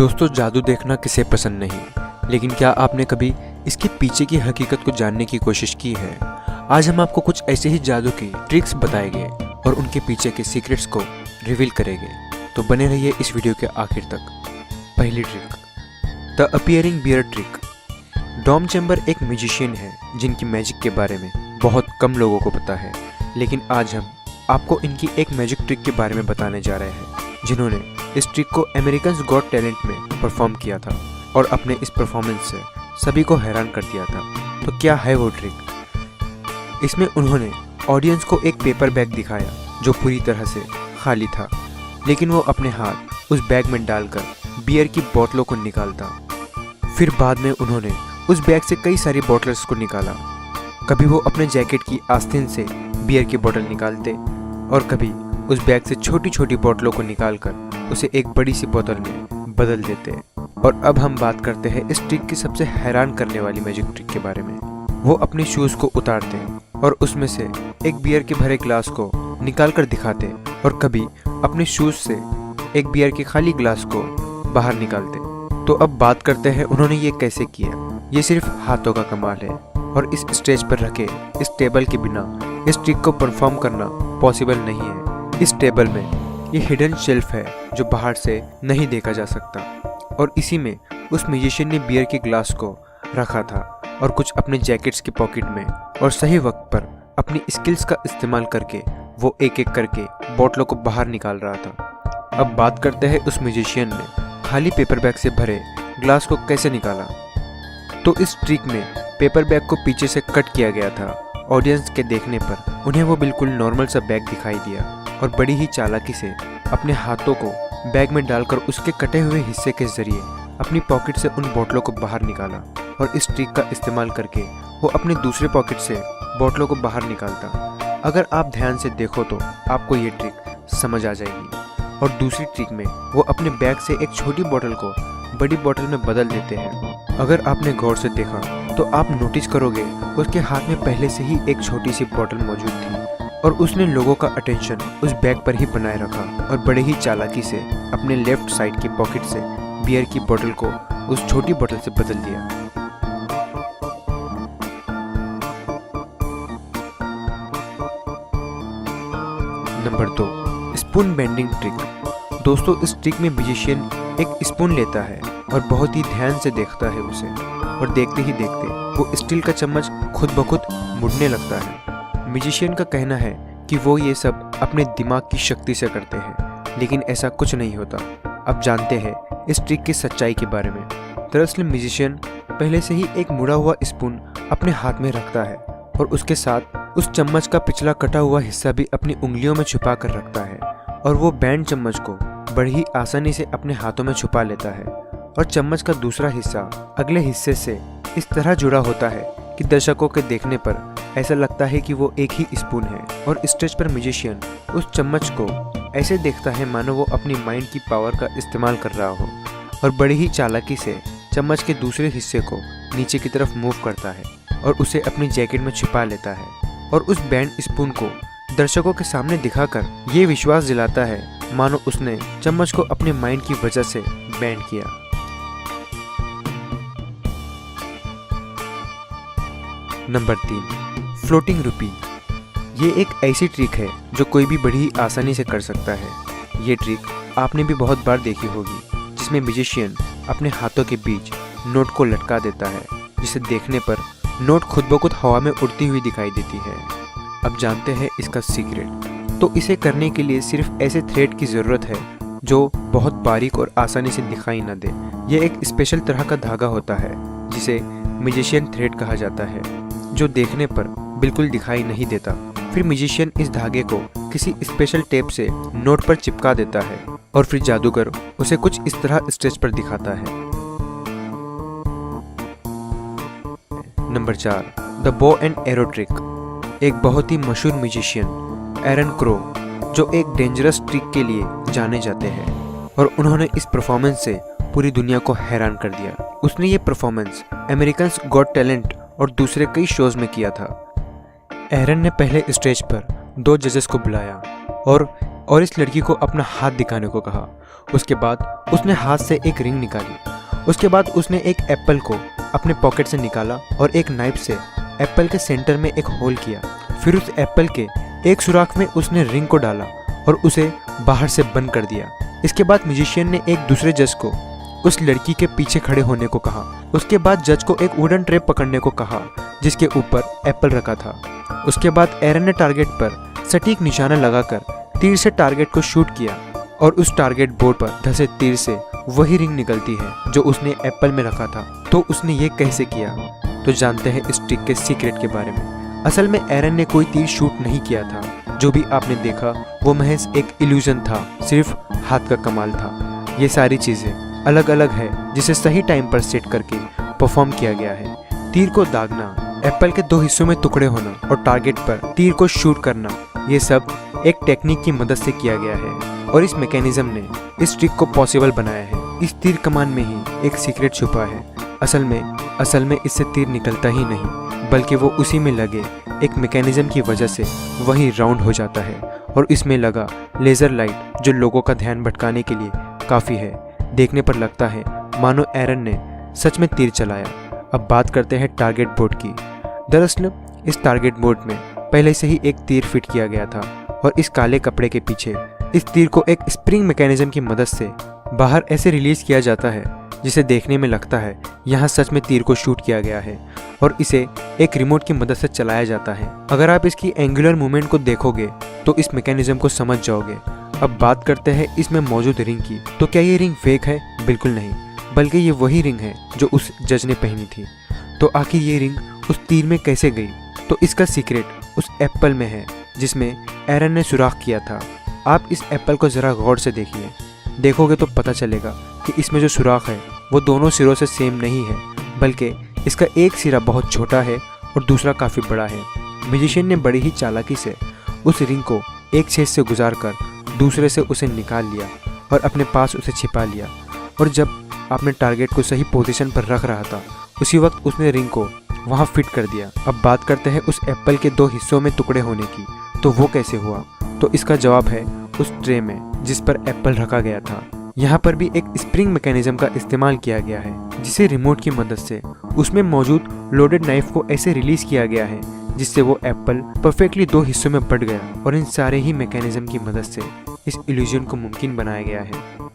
दोस्तों, जादू देखना किसे पसंद नहीं, लेकिन क्या आपने कभी इसके पीछे की हकीकत को जानने की कोशिश की है। आज हम आपको कुछ ऐसे ही जादू की ट्रिक्स बताएंगे और उनके पीछे के सीक्रेट्स को रिवील करेंगे। तो बने रहिए इस वीडियो के आखिर तक। पहली trick, the appearing beard trick. Dom Chamber एक म्यूजिशियन है जिनकी मैजिक के बारे में बहुत कम लोगों को पता है, लेकिन आज हम आपको इनकी एक मैजिक ट्रिक के बारे में बताने जा रहे हैं जिन्होंने इस ट्रिक को अमेरिकन्स गॉट टैलेंट में परफॉर्म किया था और अपने इस परफॉर्मेंस से सभी को हैरान कर दिया था। तो क्या है वो ट्रिक? इसमें उन्होंने ऑडियंस को एक पेपर बैग दिखाया जो पूरी तरह से खाली था, लेकिन वो अपने हाथ उस बैग में डालकर बियर की बोतलों को निकालता। फिर बाद में उन्होंने उस बैग से कई सारी बोतल्स को निकाला। कभी वो अपने जैकेट की आस्तीन से बियर की बोतल निकालते और कभी उस बैग से छोटी छोटी बोतलों को निकालकर उसे एक बड़ी सी बोतल में बदल देते। और अब हम बात करते हैं इस ट्रिक की सबसे हैरान करने वाली मैजिक ट्रिक के बारे में। वो अपने शूज़ को उतारते और उसमें से एक बियर के भरे ग्लास को निकाल कर दिखाते और कभी अपने शूज़ से एक बियर के खाली ग्लास को बाहर निकालते। तो अब बात करते हैं उन्होंने ये कैसे किया। ये सिर्फ हाथों का कमाल है और इस स्टेज पर रखे इस टेबल के बिना इस ट्रिक को परफॉर्म करना पॉसिबल नहीं है। इस टेबल में ये हिडन शेल्फ है जो बाहर से नहीं देखा जा सकता और इसी में उस म्यूजिशियन ने बियर के ग्लास को रखा था और कुछ अपने जैकेट्स की पॉकेट में, और सही वक्त पर अपनी स्किल्स का इस्तेमाल करके वो एक एक करके बोतलों को बाहर निकाल रहा था। अब बात करते हैं उस म्यूजिशियन ने खाली पेपर बैग से भरे ग्लास को कैसे निकाला। तो इस ट्रिक में पेपर बैग को पीछे से कट किया गया था। ऑडियंस के देखने पर उन्हें वो बिल्कुल नॉर्मल सा बैग दिखाई दिया और बड़ी ही चालाकी से अपने हाथों को बैग में डालकर उसके कटे हुए हिस्से के जरिए अपनी पॉकेट से उन बोतलों को बाहर निकाला और इस ट्रिक का इस्तेमाल करके वो अपने दूसरे पॉकेट से बोतलों को बाहर निकालता। अगर आप ध्यान से देखो तो आपको ये ट्रिक समझ आ जाएगी। और दूसरी ट्रिक में वो अपने बैग से एक छोटी बोतल को बड़ी बोतल में बदल देते हैं। अगर आपने गौर से देखा तो आप नोटिस करोगे उसके हाथ में पहले से ही एक छोटी सी बोतल मौजूद थी और उसने लोगों का अटेंशन उस बैग पर ही बनाए रखा और बड़े ही चालाकी से अपने लेफ्ट साइड की पॉकेट से बियर की बोतल को उस छोटी बोतल से बदल दिया। Number 2, spoon bending trick. दोस्तों, इस ट्रिक में म्यूजिशियन एक स्पून लेता है और बहुत ही ध्यान से देखता है उसे, और देखते ही देखते वो स्टील का चम्मच खुद ब खुद मुड़ने लगता है। म्यूजिशियन का कहना है कि वो ये सब अपने दिमाग की शक्ति से करते हैं, लेकिन ऐसा कुछ नहीं होता। अब जानते हैं इस ट्रिक की सच्चाई के बारे में। दरअसल म्यूजिशियन पहले से ही एक मुड़ा हुआ स्पून अपने हाथ में रखता है और उसके साथ उस चम्मच का पिछला कटा हुआ हिस्सा भी अपनी उंगलियों में छुपा कर रखता है और वो बैंड चम्मच को बड़ी ही आसानी से अपने हाथों में छुपा लेता है और चम्मच का दूसरा हिस्सा अगले हिस्से से इस तरह जुड़ा होता है कि दर्शकों के देखने पर ऐसा लगता है कि वो एक ही स्पून है। और स्टेज पर म्यूजिशियन उस चम्मच को ऐसे देखता है मानो वो अपनी माइंड की पावर का इस्तेमाल कर रहा हो और बड़ी ही चालाकी से चम्मच के दूसरे हिस्से को नीचे की तरफ मूव करता है और उसे अपनी जैकेट में छिपा लेता है और उस बैंड स्पून को दर्शकों के सामने दिखाकर ये विश्वास दिलाता है मानो उसने चम्मच को अपने माइंड की वजह से बैंड किया। नंबर 3, फ्लोटिंग रुपी। ये एक ऐसी ट्रिक है जो कोई भी बड़ी ही आसानी से कर सकता है। ये ट्रिक आपने भी बहुत बार देखी होगी, जिसमें म्यूजिशियन अपने हाथों के बीच नोट को लटका देता है, जिसे देखने पर नोट खुद ब खुद हवा में उड़ती हुई दिखाई देती है। अब जानते हैं इसका सीक्रेट। तो इसे करने के लिए सिर्फ ऐसे थ्रेड की ज़रूरत है जो बहुत बारीक और आसानी से दिखाई न दे। ये एक स्पेशल तरह का धागा होता है जिसे म्यूजिशियन थ्रेड कहा जाता है, जो देखने पर बिल्कुल दिखाई नहीं देता। फिर म्यूजिशियन इस धागे को किसी स्पेशल टेप से नोट पर चिपका देता है और फिर जादूगर उसे कुछ इस तरह स्टेज पर दिखाता है। Number 4, the bow and arrow trick. एक बहुत ही मशहूर म्यूजिशियन एरन क्रो, जो एक डेंजरस ट्रिक के लिए जाने जाते हैं, और उन्होंने इस परफॉर्मेंस से पूरी दुनिया को हैरान कर दिया। उसने ये परफॉर्मेंस अमेरिकन्स गॉट टैलेंट और दूसरे कई शोज में किया था। एरन ने पहले स्टेज पर 2 जजेस को बुलाया और इस लड़की को अपना हाथ दिखाने को कहा। उसके बाद उसने हाथ से एक रिंग निकाली। उसके बाद उसने एक एप्पल को अपने पॉकेट से निकाला और एक नाइफ से एप्पल के सेंटर में एक होल किया। फिर उस एप्पल के एक सुराख में उसने रिंग को डाला और उसे बाहर से बंद कर दिया। इसके बाद म्यूजिशियन ने एक दूसरे जज को उस लड़की के पीछे खड़े होने को कहा। उसके बाद जज को एक वुडन ट्रे पकड़ने को कहा जिसके ऊपर एप्पल रखा था। उसके बाद एरन ने टारगेट पर सटीक निशाना लगाकर तीर से टारगेट को शूट किया और उस टारगेट बोर्ड पर धंसे तीर से वही रिंग निकलती है जो उसने एप्पल में रखा था। तो उसने ये कैसे किया? तो जानते हैं इस ट्रिक के सीक्रेट के बारे में। असल में एरन ने कोई तीर शूट नहीं किया था। जो भी आपने देखा वो महज एक इल्यूजन था, सिर्फ हाथ का कमाल था। ये सारी चीजें अलग अलग है जिसे सही टाइम पर सेट करके परफॉर्म किया गया है। तीर को दागना, एप्पल के 2 हिस्सों में टुकड़े होना और टारगेट पर तीर को शूट करना, ये सब एक टेक्निक की मदद से किया गया है और इस मैकेनिज्म ने इस ट्रिक को पॉसिबल बनाया है। इस तीर कमान में ही एक सीक्रेट छुपा है। असल में इससे तीर निकलता ही नहीं बल्कि वो उसी में लगे एक मैकेनिज्म की वजह से वही राउंड हो जाता है और इसमें लगा लेज़र लाइट जो लोगों का ध्यान भटकाने के लिए काफ़ी है। देखने पर लगता है मानो एरन ने सच में तीर चलाया। अब बात करते हैं टारगेट बोर्ड की। दरअसल इस टारगेट बोर्ड में पहले से ही एक तीर फिट किया गया था और इस काले कपड़े के पीछे इस तीर को एक स्प्रिंग मैकेनिज्म की मदद से बाहर ऐसे रिलीज किया जाता है जिसे देखने में लगता है यहाँ सच में तीर को शूट किया गया है और इसे एक रिमोट की मदद से चलाया जाता है। अगर आप इसकी एंगुलर मूवमेंट को देखोगे तो इस मैकेनिज्म को समझ जाओगे। अब बात करते हैं इसमें मौजूद रिंग की। तो क्या ये रिंग फेक है? बिल्कुल नहीं, बल्कि ये वही रिंग है जो उस जज ने पहनी थी। तो आखिर ये रिंग उस तीर में कैसे गई? तो इसका सीक्रेट उस एप्पल में है जिसमें एरन ने सुराख किया था। आप इस एप्पल को ज़रा गौर से देखिए, देखोगे तो पता चलेगा कि इसमें जो सुराख है वो दोनों सिरों से सेम नहीं है, बल्कि इसका एक सिरा बहुत छोटा है और दूसरा काफ़ी बड़ा है। म्यूजिशियन ने बड़ी ही चालाकी से उस रिंग को एक छेद से गुजार कर दूसरे से उसे निकाल लिया और अपने पास उसे छिपा लिया। और जब आपने टारगेट को सही पोजीशन पर रख रहा था उसी वक्त उसने रिंग को वहाँ फिट कर दिया। अब बात करते हैं उस एप्पल के 2 हिस्सों में टुकड़े होने की। तो वो कैसे हुआ? तो इसका जवाब है उस ट्रे में जिस पर एप्पल रखा गया था। यहाँ पर भी एक स्प्रिंग मैकेनिज्म का इस्तेमाल किया गया है जिसे रिमोट की मदद से उसमें मौजूद लोडेड नाइफ को ऐसे रिलीज किया गया है जिससे वो एप्पल परफेक्टली 2 हिस्सों में बट गया और इन सारे ही मैकेनिज्म की मदद से इस इल्यूजन को मुमकिन बनाया गया है।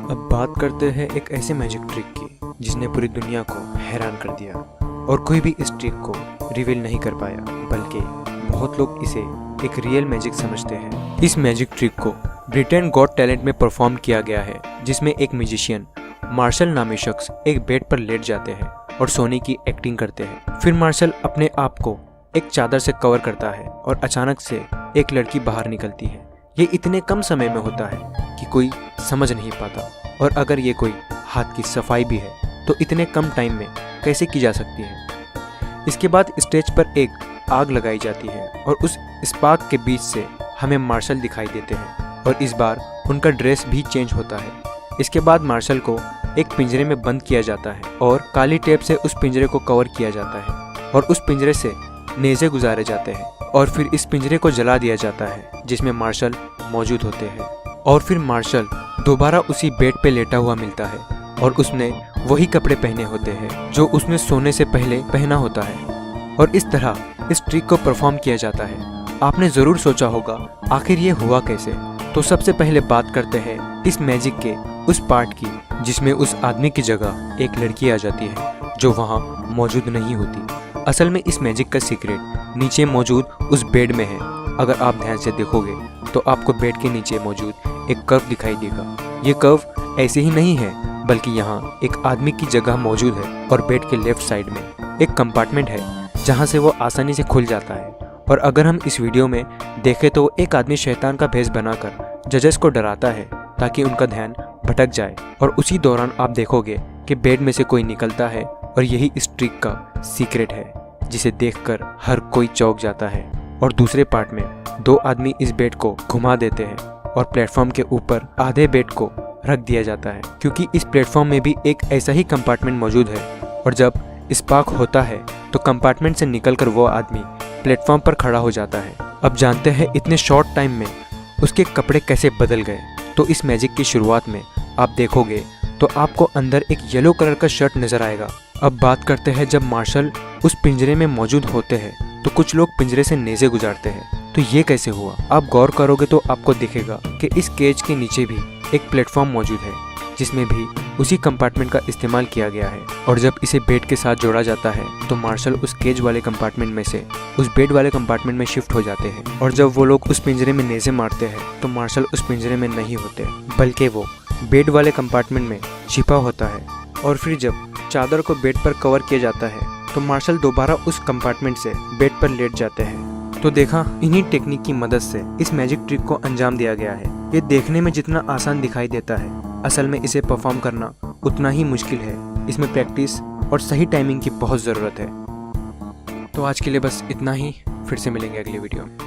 अब बात करते हैं एक ऐसे मैजिक ट्रिक की जिसने पूरी दुनिया को हैरान कर दिया और कोई भी इस ट्रिक को रिवील नहीं कर पाया, बल्कि बहुत लोग इसे एक रियल मैजिक समझते हैं। इस मैजिक ट्रिक को ब्रिटेन गॉट टैलेंट में परफॉर्म किया गया है जिसमें एक म्यूजिशियन मार्शल नामी शख्स एक बेड पर लेट जाते हैं और सोने की एक्टिंग करते हैं। फिर मार्शल अपने आप को एक चादर से कवर करता है और अचानक से एक लड़की बाहर निकलती है। ये इतने कम समय में होता है कि कोई समझ नहीं पाता और अगर ये कोई हाथ की सफाई भी है तो इतने कम टाइम में कैसे की जा सकती है। इसके बाद स्टेज पर एक आग लगाई जाती है और उस स्पार्क के बीच से हमें मार्शल दिखाई देते हैं और इस बार उनका ड्रेस भी चेंज होता है। इसके बाद मार्शल को एक पिंजरे में बंद किया जाता है और काली टेप से उस पिंजरे को कवर किया जाता है और उस पिंजरे से नेज़े गुजारे जाते हैं और फिर इस पिंजरे को जला दिया जाता है जिसमें मार्शल मौजूद होते हैं। और फिर मार्शल दोबारा उसी बेड पे लेटा हुआ मिलता है और उसने वही कपड़े पहने होते हैं जो उसने सोने से पहले पहना होता है और इस तरह इस ट्रिक को परफॉर्म किया जाता है। आपने ज़रूर सोचा होगा आखिर ये हुआ कैसे। तो सबसे पहले बात करते हैं इस मैजिक के उस पार्ट की जिसमें उस आदमी की जगह एक लड़की आ जाती है जो वहाँ मौजूद नहीं होती। असल में इस मैजिक का सीक्रेट नीचे मौजूद उस बेड में है। अगर आप ध्यान से देखोगे तो आपको बेड के नीचे मौजूद एक कर्व दिखाई देगा। ये कर्व ऐसे ही नहीं है बल्कि यहाँ एक आदमी की जगह मौजूद है और बेड के लेफ्ट साइड में एक कंपार्टमेंट है जहाँ से वो आसानी से खुल जाता है। और अगर हम इस वीडियो में देखें तो एक आदमी शैतान का भेष बनाकर जजेस को डराता है ताकि उनका ध्यान भटक जाए और उसी दौरान आप देखोगे कि बेड में से कोई निकलता है और यही इस ट्रिक का सीक्रेट है जिसे देखकर हर कोई चौंक जाता है। और दूसरे पार्ट में 2 आदमी इस बेड को घुमा देते हैं और प्लेटफॉर्म के ऊपर आधे बेड को रख दिया जाता है क्योंकि इस प्लेटफॉर्म में भी एक ऐसा ही कंपार्टमेंट मौजूद है और जब स्पार्क होता है तो कंपार्टमेंट से निकलकर वो आदमी प्लेटफॉर्म पर खड़ा हो जाता है। अब जानते हैं इतने शॉर्ट टाइम में उसके कपड़े कैसे बदल गए। तो इस मैजिक की शुरुआत में आप देखोगे तो आपको अंदर एक येलो कलर का शर्ट नजर आएगा। अब बात करते हैं जब मार्शल उस पिंजरे में मौजूद होते हैं तो कुछ लोग पिंजरे से नेज़े गुजारते हैं। तो ये कैसे हुआ? आप गौर करोगे तो आपको दिखेगा कि इस केज के नीचे भी एक प्लेटफॉर्म मौजूद है जिसमें भी उसी कंपार्टमेंट का इस्तेमाल किया गया है। और जब इसे बेड के साथ जोड़ा जाता है तो मार्शल उस केज वाले कंपार्टमेंट में से उस बेड वाले कंपार्टमेंट में शिफ्ट हो जाते हैं। और जब वो लोग उस पिंजरे में नेज़े मारते हैं तो मार्शल उस पिंजरे में नहीं होते बल्कि वो बेड वाले कंपार्टमेंट में छिपा होता है। और फिर जब चादर को बेड पर कवर किया जाता है तो मार्शल दोबारा उस कंपार्टमेंट से बेड पर लेट जाते हैं। तो देखा, इन्हीं टेक्निक की मदद से इस मैजिक ट्रिक को अंजाम दिया गया है। ये देखने में जितना आसान दिखाई देता है, असल में इसे परफॉर्म करना उतना ही मुश्किल है। इसमें प्रैक्टिस और सही टाइमिंग की बहुत ज़रूरत है। तो आज के लिए बस इतना ही, फिर से मिलेंगे अगली वीडियो में।